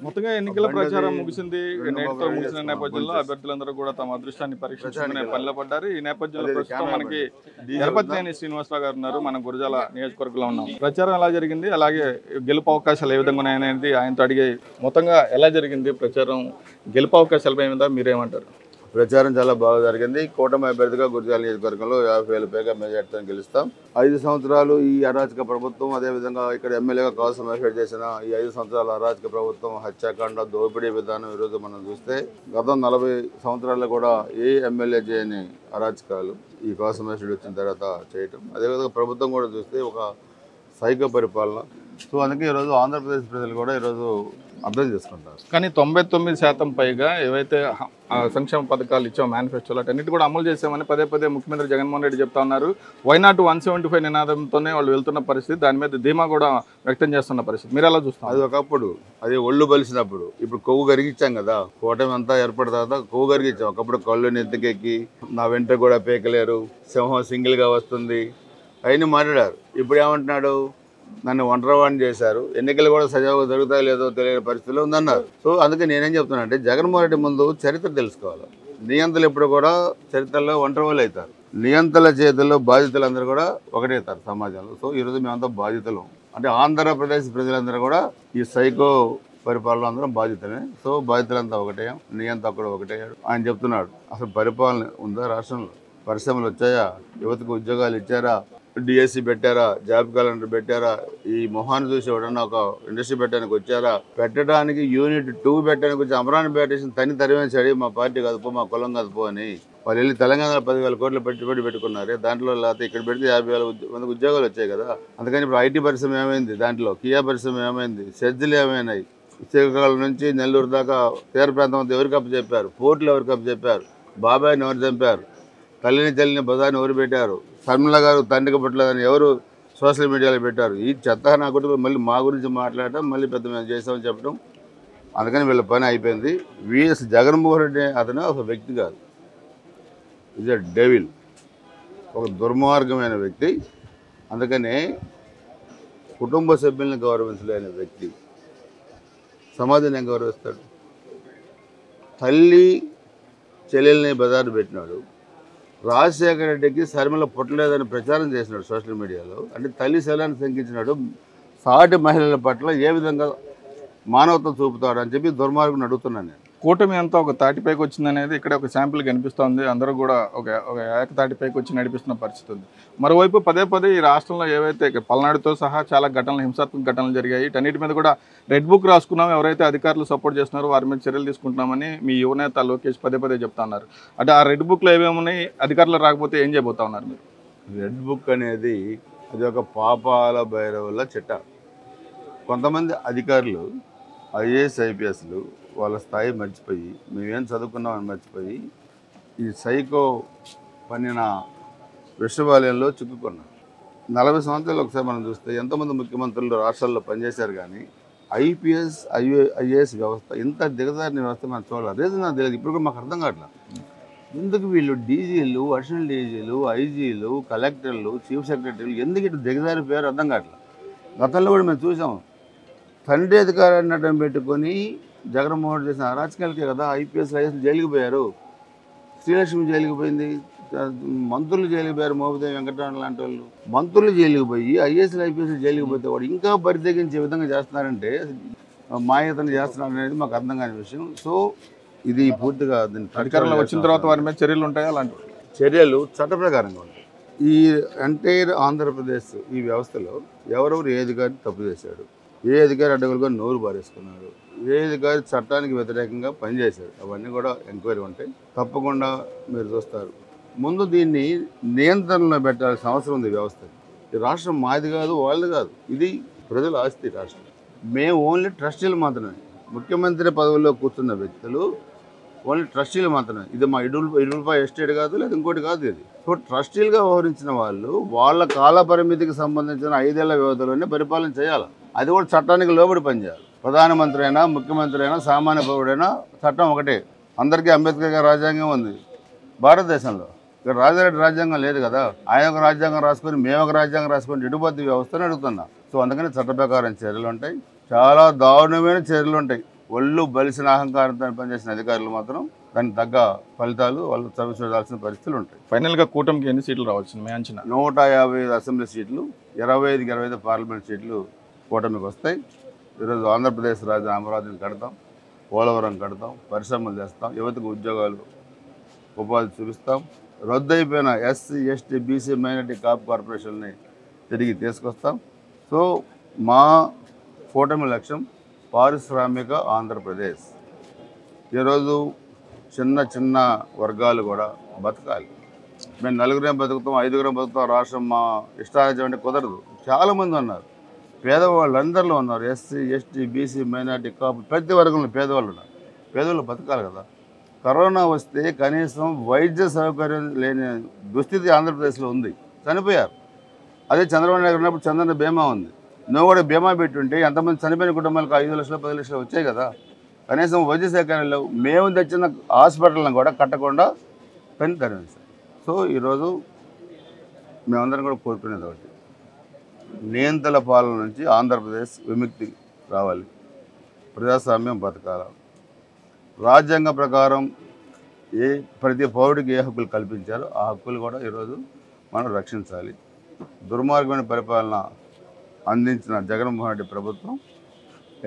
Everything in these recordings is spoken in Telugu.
మొత్తంగా ఎన్నికల ప్రచారం ముగిసింది. నేటితో ముగిసిన నేపథ్యంలో అభ్యర్థులందరూ కూడా తమ అదృష్టాన్ని పరీక్షించుకునే పనిలో పడ్డారు. ఈ నేపథ్యంలో ప్రస్తుతం మనకి ఎరపతినేని శ్రీనివాసరావు గారు ఉన్నారు. మనం గురజాల నియోజకవర్గంలో ఉన్నాం. ప్రచారం ఎలా జరిగింది, అలాగే గెలుపు అవకాశాలు ఏ విధంగా ఉన్నాయనేది ఆయనతో అడిగే. మొత్తంగా ఎలా జరిగింది ప్రచారం, గెలుపు అవకాశాలు ఏమిందా మీరేమంటారు? ప్రచారం చాలా బాగా జరిగింది. కూటమి అభ్యర్థిగా గురజాల నియోజకవర్గంలో 50,000 పైగా మెజార్టీతో గెలుస్తాం. 5 సంవత్సరాలు ఈ అరాచక ప్రభుత్వం, అదేవిధంగా ఇక్కడ ఎమ్మెల్యేగా కాసు మహేష్ చేసిన ఈ 5 సంవత్సరాల అరాచక ప్రభుత్వం, హత్యాకాండ, దోపిడీ విధానం ఈరోజు మనం చూస్తే గతం 40 సంవత్సరాల్లో కూడా ఏ ఎమ్మెల్యే చేయని అరాచకాలు ఈ కాసు మహేష్ వచ్చిన తర్వాత చేయటం. అదేవిధంగా ప్రభుత్వం కూడా చూస్తే ఒక సైకో పరిపాలన. సో అందుకే ఈరోజు ఆంధ్రప్రదేశ్ ప్రజలు కూడా ఈరోజు అర్థం చేసుకుంటారు. కానీ 99% పైగా ఏవైతే సంక్షేమ పథకాలు ఇచ్చాం మేనిఫెస్టోలో అన్నిటి కూడా అమలు చేసామని పదే పదే ముఖ్యమంత్రి జగన్మోహన్ రెడ్డి చెప్తా ఉన్నారు. వైనాట్ 175 నినాదంతోనే వాళ్ళు వెళ్తున్న పరిస్థితి, దాని మీద ధీమా కూడా వ్యక్తం చేస్తున్న పరిస్థితి మీరు ఎలా చూస్తాం? అది ఒకప్పుడు, అది ఒళ్ళు బలిసినప్పుడు. ఇప్పుడు కొవ్వు కరిగిచ్చాం కదా, కూటమి అంతా ఏర్పడిన తర్వాత కొవ్వు కరిగిచ్చాం. ఒకప్పుడు కళ్ళు నెత్తికెక్కి నా వెంట కూడా పేకలేరు, సింహం సింగిల్గా వస్తుంది అవన్నీ మాట్లాడారు. ఇప్పుడు ఏమంటున్నాడు, నన్ను ఒంటరివాడిని చేశారు, ఎన్నికలు కూడా సజావుగా జరుగుతాయో లేదో తెలియని పరిస్థితిలో ఉందన్నారు. సో అందుకే నేనేం చెప్తున్నా అంటే జగన్మోహన్ రెడ్డి ముందు చరిత్ర తెలుసుకోవాలి. నియంతలు ఎప్పుడు కూడా చరిత్రలో ఒంటరి వాళ్ళు అవుతారు. నియంతల చేతుల్లో బాధితులందరూ కూడా ఒకటవుతారు సమాజంలో. సో ఈరోజు మేమంతా బాధితులు, అంటే ఆంధ్రప్రదేశ్ ప్రజలందరూ కూడా ఈ సైకో పరిపాలన అందరం బాధితులే. సో బాధితులంతా ఒకటేయం, నియంత కూడా ఒకటేయాడు. ఆయన చెప్తున్నాడు అసలు పరిపాలన ఉందా రాష్ట్రంలో, పరిశ్రమలు వచ్చాయా, యువతకు ఉద్యోగాలు ఇచ్చారా, డిఎస్సి పెట్టారా, జాబ్ క్యాలెండర్ పెట్టారా, ఈ మొహాన్ని చూసి ఎవడన్నా ఒక ఇండస్ట్రీ పెట్టడానికి వచ్చారా, పెట్టడానికి యూనిట్ 2 పెట్టడానికి వచ్చి అమరాన్ని పెట్టేసి తరివేసాడు. మా పార్టీ కదుపో, మా కులం కదుపో అని వాళ్ళు వెళ్ళి తెలంగాణలో 10,000 కోట్లు పెట్టుబడి పెట్టుకున్నారు. దాంట్లో లేకపోతే ఇక్కడ పెడితే 50,000 మందికి ఉద్యోగాలు వచ్చాయి కదా. అందుకని ఇప్పుడు ఐటీ పరిశ్రమ ఏమైంది, దాంట్లో కియా పరిశ్రమ ఏమైంది, సెజ్జులు ఏమైనాయి, శ్రీకాకుళం నుంచి నెల్లూరు దాకా తీర ప్రాంతం అంతా ఎవరికి అప్పచెప్పారు, పోర్టులు ఎవరికి అప్పచెప్పారు, బాబాయిని ఎవరు చంపారు, తల్లిని బజార్ని ఎవరు పెట్టారు, శర్మిల గారు తండ్రికి పట్టలేదని ఎవరు సోషల్ మీడియాలో పెట్టారు. ఈ చెత్త నా కుటుంబం మళ్ళీ మా గురించి మాట్లాడటం, మళ్ళీ పెద్ద మేము చేసామని చెప్పడం. అందుకని వీళ్ళ పని అయిపోయింది. విఎస్ జగన్మోహన్ రెడ్డి అతను ఒక వ్యక్తి కాదు, ఈజ్ ఎ డెవిల్, ఒక దుర్మార్గమైన వ్యక్తి. అందుకనే కుటుంబ సభ్యుల్ని గౌరవించలేని వ్యక్తి సమాజాన్ని గౌరవిస్తాడు. తల్లి చెల్లెల్ని బజారు పెట్టినాడు. రాజశేఖర రెడ్డికి శర్మిల పుట్టలేదని ప్రచారం చేసినాడు సోషల్ మీడియాలో. అంటే తల్లి శైలాన్ని శంకించినాడు. సాటి మహిళల పట్ల ఏ విధంగా మానవత్వం చూపుతాడు అని చెప్పి దుర్మార్గుని అడుగుతున్నాను నేను. కూటమి అంతా ఒక తాటిపైకి వచ్చిందనేది ఇక్కడ ఒక శాంపిల్ కనిపిస్తోంది. అందరూ కూడా ఒక ఏకతాటిపైకి వచ్చి నడిపిస్తున్న పరిస్థితి ఉంది. మరోవైపు పదే పదే ఈ రాష్ట్రంలో ఏవైతే పల్నాడుతో సహా చాలా ఘటనలు, హింసాత్మక ఘటనలు జరిగాయి. వీటన్నిటి మీద కూడా రెడ్ బుక్ రాసుకున్నాం, ఎవరైతే అధికారులు సపోర్ట్ చేస్తున్నారో వారి మీద చర్యలు తీసుకుంటున్నామని మీ యువనేత లోకేష్ పదే పదే చెప్తా ఉన్నారు. అంటే ఆ రెడ్ బుక్లో ఏమేమున్నాయి, అధికారులు రాకపోతే ఏం చేయబోతా ఉన్నారు మీరు? రెడ్ బుక్ అనేది అది ఒక పాపాల భైరవుల చిట్ట. కొంతమంది అధికారులు ఐఏఎస్ ఐపీఎస్లు వాళ్ళ స్థాయి మర్చిపోయి, మేమేం చదువుకున్నామని మర్చిపోయి ఈ సైకో పన్నిన విషవాలయంలో చిక్కుకున్నారు. 40 సంవత్సరాలు ఒకసారి మనం చూస్తే ఎంతోమంది ముఖ్యమంత్రులు రాష్ట్రాల్లో పనిచేశారు, కానీ ఐపీఎస్ ఐఏఎస్ వ్యవస్థ ఇంత దిగజారిన వ్యవస్థ మనం చూడాలి. రీజన్ నాకు తెలియదు, ఇప్పుడు కూడా మాకు అర్థం కావట్లేదు. ఎందుకు వీళ్ళు డీజీలు, అడిషనల్ డీజీలు, ఐజీలు, కలెక్టర్లు, చీఫ్ సెక్రటరీలు ఎందుకు ఇటు దిగజారిపోయారు అర్థం కావట్లేదు. గతంలో కూడా మేము చూసాం, తండ్రి అధికారాన్ని అడ్డం పెట్టుకొని జగన్మోహన్ చేసిన అరాచకాలకే కదా ఐపీఎస్ ఐఏఎస్లు జైలుకి పోయారు. శ్రీలక్ష్మి జైలుకి పోయింది, మంత్రులు జైలుకి పోయారు, మోపిదేవి వెంకటరమణ లాంటి వాళ్ళు. మంత్రులు జైలుకి పోయి ఐఏఎస్లు ఐపీఎస్లు జైలుకి పోతే వాడు ఇంకా పరితెగించే విధంగా చేస్తున్నారంటే మాయతను చేస్తున్నారు అనేది మాకు అర్థం కాని విషయం. సో ఇది పూర్తిగా అధికారంలో వచ్చిన తర్వాత వారి మీద చర్యలు ఉంటాయా? అలాంటి చర్యలు చట్ట ప్రకారంగా ఉంటాయి. ఈ ఎంటైర్ ఆంధ్రప్రదేశ్ ఈ వ్యవస్థలో ఎవరెవరు ఏ అధికారి తప్పు చేశాడు, ఏ అధికారి అడ్డగోలుగా నోరు బారేసుకున్నాడు, ఏ అధికారి చట్టానికి వ్యతిరేకంగా పనిచేశాడు, అవన్నీ కూడా ఎంక్వైరీ ఉంటాయి. తప్పకుండా మీరు చూస్తారు. ముందు దీన్ని నియంత్రణలో పెట్టాల్సిన అవసరం ఉంది వ్యవస్థ. ఈ రాష్ట్రం మాది కాదు, వాళ్ళది కాదు, ఇది ప్రజల ఆస్తి రాష్ట్రం. మేము ఓన్లీ ట్రస్టీలు మాత్రమే. ముఖ్యమంత్రి పదవుల్లో కూర్చున్న వ్యక్తులు ఓన్లీ ట్రస్టీలు మాత్రమే. ఇది మా ఇడుల్పా ఎస్టేట్ కాదు, లేదా ఇంకోటి కాదు. ఇది సో ట్రస్టీలుగా వ్యవహరించిన వాళ్ళు వాళ్ళ కాల పరిమితికి సంబంధించిన 5 ఏళ్ల వ్యవధిలోనే పరిపాలన చేయాలి. అది కూడా చట్టానికి లోబడి పనిచేయాలి. ప్రధానమంత్రి అయినా, ముఖ్యమంత్రి అయినా, సామాన్య పౌరుడైనా చట్టం ఒకటే. అందరికీ అంబేద్కర్ గారి రాజ్యాంగం ఉంది భారతదేశంలో. ఇక్కడ రాజారెడ్డి రాజ్యాంగం లేదు కదా. ఆయన ఒక రాజ్యాంగం రాసుకొని మేము ఒక రాజ్యాంగం రాసుకొని ఇటుపత్తి వ్యవస్థను అడుగుతున్నా. సో అందుకని చట్ట ప్రకారం చర్యలు ఉంటాయి, చాలా దారుణమైన చర్యలు ఉంటాయి. ఒళ్ళు బలిసిన అహంకారంతో పనిచేసిన అధికారులు మాత్రం దానికి తగ్గ ఫలితాలు వాళ్ళు చవి చూడాల్సిన పరిస్థితులు ఉంటాయి. ఫైనల్గా కూటమికి ఎన్ని సీట్లు రావచ్చు మీ అంచనా? 155 అసెంబ్లీ సీట్లు, 25కి 25 పార్లమెంట్ సీట్లు కూటమికి వస్తాయి. ఈరోజు ఆంధ్రప్రదేశ్ రాజధాని అమరావతిని కడతాం, పోలవరం కడతాం, పరిశ్రమలు చేస్తాం, యువతకు ఉద్యోగాలు ఉపాధి చూపిస్తాం, రద్దయిపోయిన ఎస్సీ ఎస్టీ బీసీ మైనారిటీ కాప్ కార్పొరేషన్ని తిరిగి తీసుకొస్తాం. సో మా కూటమి లక్ష్యం పారిశ్రామిక ఆంధ్రప్రదేశ్. ఈరోజు చిన్న చిన్న వర్గాలు కూడా బతకాలి. మేము 4 బతుకుతాం, 5 బతుకుతాం, రాష్ట్రం మా ఇష్టారాజ్యం అంటే కుదరదు. చాలామంది ఉన్నారు, పేదవాళ్ళందరిలో ఉన్నారు, ఎస్సీ ఎస్టీ బీసీ మైనారిటీ కాపు ప్రతి వర్గంలో పేదవాళ్ళు ఉన్నారు. పేదవాళ్ళు బతకాలి కదా. కరోనా వస్తే కనీసం వైద్య సౌకర్యం లేని దుస్థితి ఆంధ్రప్రదేశ్లో ఉంది, చనిపోయారు. అదే చంద్రబాబు నాయుడు ఉన్నప్పుడు చంద్రన్న బీమా ఉంది. నువ్వు కూడా బీమా పెట్టుంటే ఎంతమంది చనిపోయిన కుటుంబాలకు 5 లక్షలు 10 లక్షలు వచ్చాయి కదా. కనీసం వైద్య సౌకర్యం లేవు. మేము తెచ్చిన హాస్పిటల్ని కూడా కట్టకుండా పని తరిమేశారు. సో ఈరోజు మేమందరం కూడా కోరుకునేది ఒకటి, నియంత్రణ పాలన నుంచి ఆంధ్రప్రదేశ్ విముక్తి రావాలి, ప్రజాస్వామ్యం బతకాల, రాజ్యాంగ ప్రకారం ప్రతి పౌరుడికి ఏ హక్కులు కల్పించారో ఆ హక్కులు కూడా ఈరోజు మనం రక్షించాలి. దుర్మార్గమైన పరిపాలన అందించిన జగన్మోహన్ రెడ్డి ప్రభుత్వం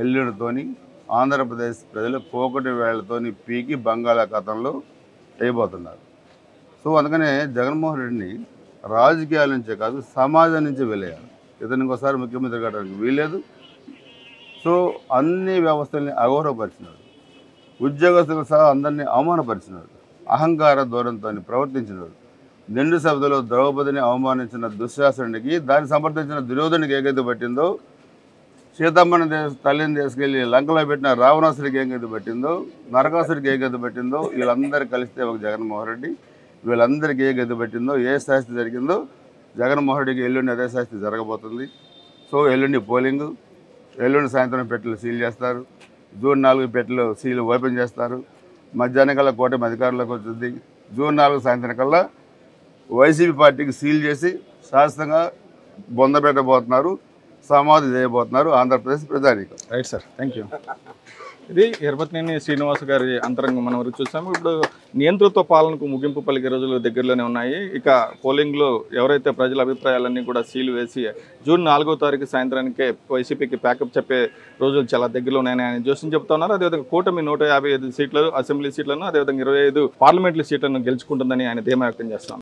ఎల్లుడితోని ఆంధ్రప్రదేశ్ ప్రజలు కోకటి వేళ్లతోని పీకి బంగాళాఖాతంలో వేయబోతున్నారు. సో అందుకనే జగన్మోహన్ రెడ్డిని రాజకీయాల నుంచే కాదు సమాజం నుంచి వెలేయాలి. ఇతను ఇంకోసారి ముఖ్యమంత్రి కావడానికి వీల్లేదు. సో అన్ని వ్యవస్థల్ని అగౌరవపరిచినాడు, ఉద్యోగస్తులు సహా అందరినీ అవమానపరిచినాడు, అహంకార ధోరణితో ప్రవర్తించినాడు. నిండు సభలో ద్రౌపదిని అవమానించిన దుశ్శాసనుడికి, దాన్ని సమర్థించిన దుర్యోధనుడికి ఏ గతి పట్టిందో, సీతమ్మని తల్లిని తీసుకెళ్ళి లంకలో పెట్టిన రావణాసుడికి ఏం గతి పట్టిందో, నరకాసుడికి ఏ గతి పట్టిందో, వీళ్ళందరూ కలిస్తే ఒక జగన్మోహన్ రెడ్డి. వీళ్ళందరికీ ఏ గతి పట్టిందో, ఏ శాస్తి జరిగిందో జగన్మోహన్ రెడ్డికి ఎల్లుండి అదే శాస్తి జరగబోతుంది. సో ఎల్లుండి పోలింగు, ఎల్లుండి సాయంత్రం పెట్టెలు సీల్ చేస్తారు, జూన్ 4 పెట్టెలు సీల్ ఓపెన్ చేస్తారు, మధ్యాహ్నం కల్లా కూటమి అధికారంలోకి వచ్చింది, జూన్ 4 సాయంత్రం కల్లా వైసీపీ పార్టీకి సీల్ చేసి శాశ్వతంగా బొందబెట్టబోతున్నారు, సమాధి చేయబోతున్నారు ఆంధ్రప్రదేశ్ ప్రజానీకం. Right sir, thank you. ఇది ఎర్రపతినేని శ్రీనివాస్ గారి అంతరంగం మనం చూసాము. ఇప్పుడు నియంతృత్వ పాలనకు ముగింపు పలికే రోజులు దగ్గరలోనే ఉన్నాయి. ఇక పోలింగ్లో ఎవరైతే ప్రజల అభిప్రాయాలన్నీ కూడా సీలు వేసి జూన్ 4వ తారీఖు సాయంత్రానికే వైసీపీకి ప్యాకప్ చెప్పే రోజులు చాలా దగ్గరలో ఉన్నాయని ఆయన జోస్యం చెప్తా ఉన్నారు. అదేవిధంగా కూటమి 155 సీట్లు అసెంబ్లీ సీట్లను, అదేవిధంగా 25 పార్లమెంటరీ సీట్లను గెలుచుకుంటుందని ఆయన ధీమా వ్యక్తం చేస్తున్నారు.